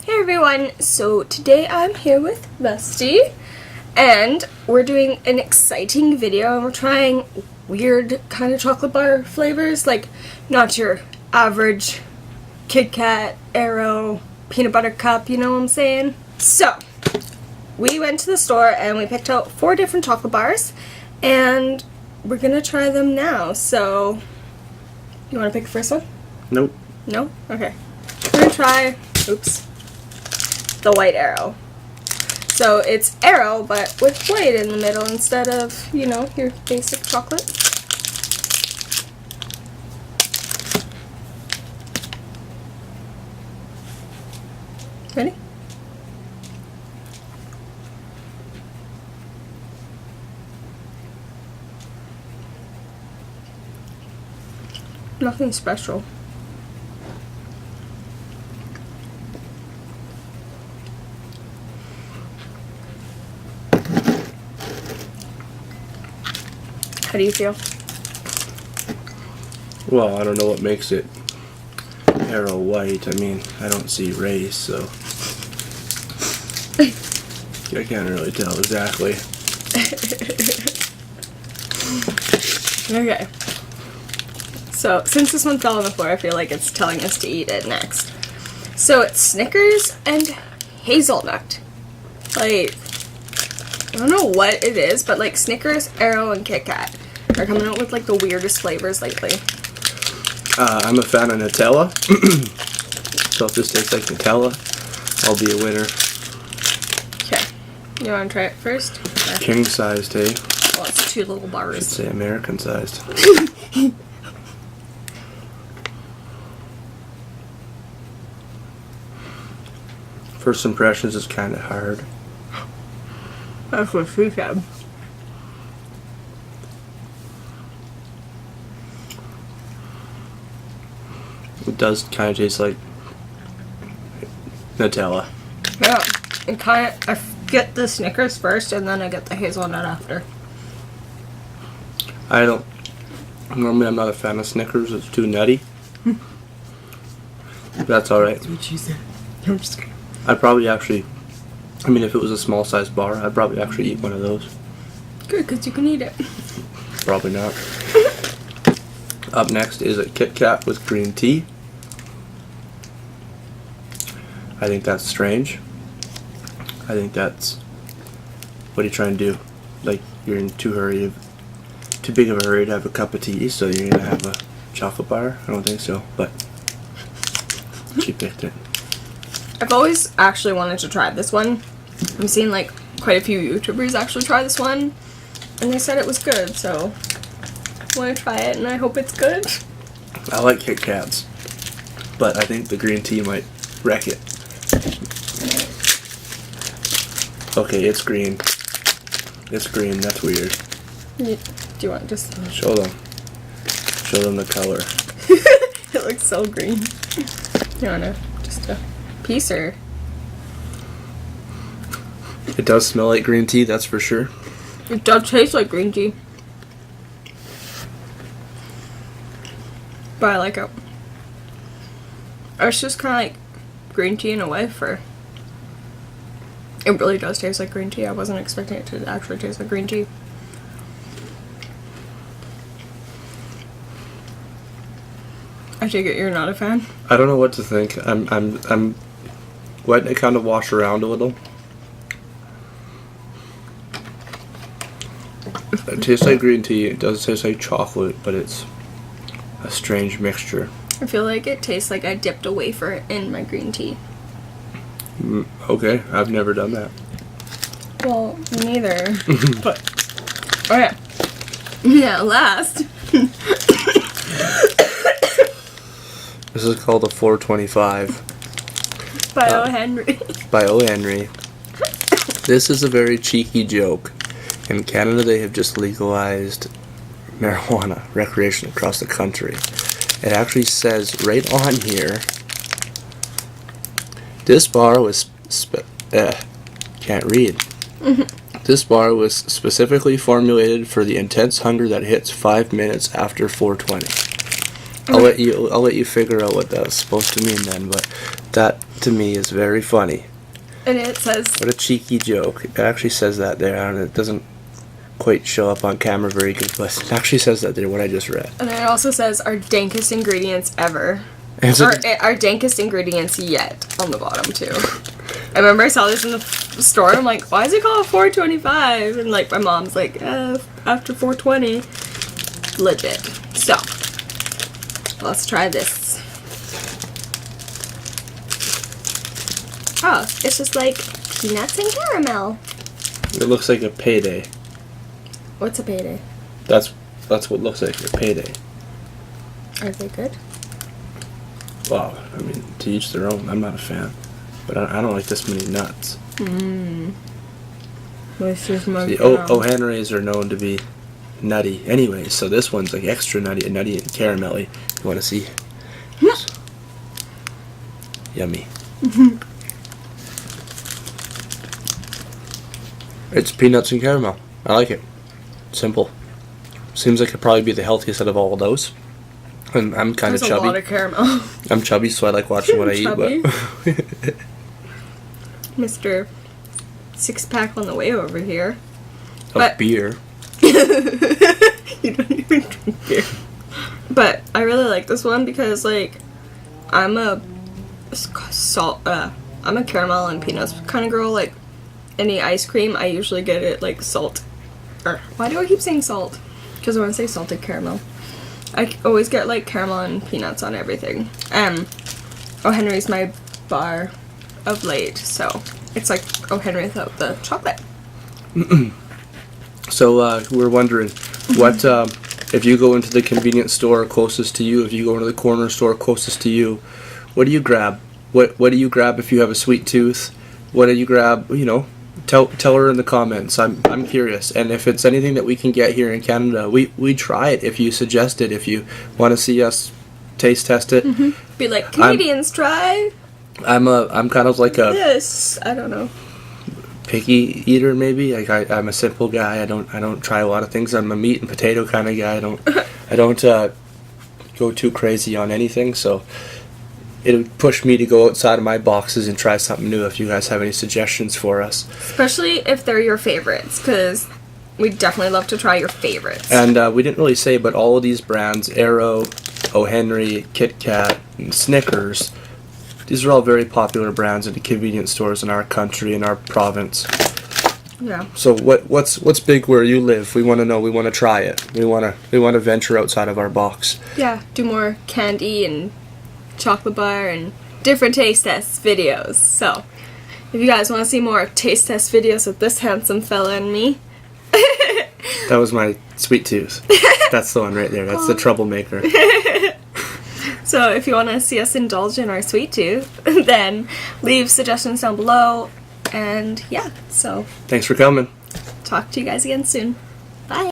Hey everyone, so today I'm here with Rusty, and we're doing an exciting video, and we're trying weird kind of chocolate bar flavors, like not your average Kit Kat, Aero, peanut butter cup, you know what I'm saying? So, we went to the store and we picked out 4 different chocolate bars, and we're gonna try them now. So, you wanna pick the first one? Nope. No? Okay. We're gonna try, the white Aero. So it's Aero, but with white in the middle instead of, you know, your basic chocolate. Ready? Nothing special. How do you feel? Well, I don't know what makes it Aero white. I mean, I don't see race, so I can't really tell exactly. Okay. So, since this one fell on the floor, I feel like it's telling us to eat it next. So, it's Snickers and Hazelnut. Like, I don't know what it is, but like Snickers, Aero, and Kit Kat are coming out with like the weirdest flavors lately. I'm a fan of Nutella, so if this tastes like Nutella, I'll be a winner. Okay. You want to try it first? Yeah. King sized, eh? Well, it's 2 little I should bars. say American sized. First impressions is kind of hard. That's what she said. It does kind of taste like Nutella. Yeah. It kind of, I get the Snickers first, and then I get the hazelnut after. Normally I'm not a fan of Snickers, it's too nutty. That's alright. That's what she said. I'm just kidding. I'd probably actually, I mean, if it was a small size bar, I'd probably actually eat one of those. Good, because you can eat it. Probably not. Up next is a Kit Kat with green tea. I think that's strange. I think that's, what are you trying to do? Like, you're in too big of a hurry to have a cup of tea, so you're gonna have a chocolate bar? I don't think so, but she picked it. I've always actually wanted to try this one. I've seen like quite a few YouTubers actually try this one, and they said it was good, so I want to try it, and I hope it's good. I like Kit Kats, but I think the green tea might wreck it. Okay, it's green. It's green, that's weird. Do you want just... Show them. Show them the color. It looks so green. You want to just a piece, or... It does smell like green tea, that's for sure. It does taste like green tea. But I like it. It's just kind of like green tea in a way for... It really does taste like green tea. I wasn't expecting it to actually taste like green tea. I take it you're not a fan? I don't know what to think. I'm letting it kind of wash around a little. It tastes like green tea. It does taste like chocolate, but it's a strange mixture. I feel like it tastes like I dipped a wafer in my green tea. Okay, I've never done that. Well, me neither. But, okay. Yeah, last. This is called a 425. By O. Henry. By O. Henry. This is a very cheeky joke. In Canada, they have just legalized marijuana, recreation across the country. It actually says right on here, this bar was, can't read. This bar was specifically formulated for the intense hunger that hits 5 minutes after 4:20. I'll let you figure out what that's supposed to mean then, but that to me is very funny. And it says, What a cheeky joke. It actually says that there, and it doesn't quite show up on camera very good, but it actually says that there, what I just read. and it also says, our dankest ingredients ever. And so Our dankest ingredients yet on the bottom, too. I remember I saw this in the store, I'm like, why is it called $4.25? And, like, my mom's like, after $4.20. Legit. So, let's try this. Oh, it's just like peanuts and caramel. it looks like a payday. What's a payday? That's what it looks like, a payday. Are they good? Wow, I mean, to each their own. I'm not a fan. But I don't like this many nuts. Let's just See, O. Henry's are known to be nutty anyway, so this one's like extra nutty and caramelly. You want to see? Yummy. It's peanuts and caramel. I like it. Simple. Seems like it'd probably be the healthiest out of all of those. And I'm kind of That's chubby. a lot of caramel. I'm chubby, so I like watching what I eat. Chubby? But Mr. Six-pack on the way over here. of beer. You don't even drink beer. But I really like this one because, like, I'm a caramel and peanuts kind of girl. Like, any ice cream, I usually get it, like, salt. Why do I keep saying salt? Because I want to say salted caramel. I always get, like, caramel and peanuts on everything. O. Henry's my bar of late, so it's like O. Henry without the chocolate. So we're wondering, what if you go into the convenience store closest to you, if you go into the corner store closest to you, what do you grab? What do you grab if you have a sweet tooth? What do you grab? You know, tell her in the comments. I'm curious, and if it's anything that we can get here in Canada, we try it. If you suggest it, if you want to see us taste test it, Be like, Canadians, try I'm kind of like a this. I don't know. picky eater, maybe. Like I'm a simple guy. I don't try a lot of things. I'm a meat and potato kind of guy. I don't go too crazy on anything. So it would push me to go outside of my boxes and try something new. If you guys have any suggestions for us, Especially if they're your favorites, because we definitely love to try your favorites. and we didn't really say, but all of these brands, Aero, O. Henry, Kit Kat, and Snickers. These are all very popular brands in the convenience stores in our country, in our province. Yeah. So what's big where you live? We want to know. We want to try it. We want to venture outside of our box. Yeah, do more candy and chocolate bar and different taste test videos. So, if you guys want to see more taste test videos with this handsome fella and me. That was my sweet tooth. That's the one right there. That's the troublemaker. So if you want to see us indulge in our sweet tooth, then leave suggestions down below. And yeah, so Thanks for coming. talk to you guys again soon. Bye.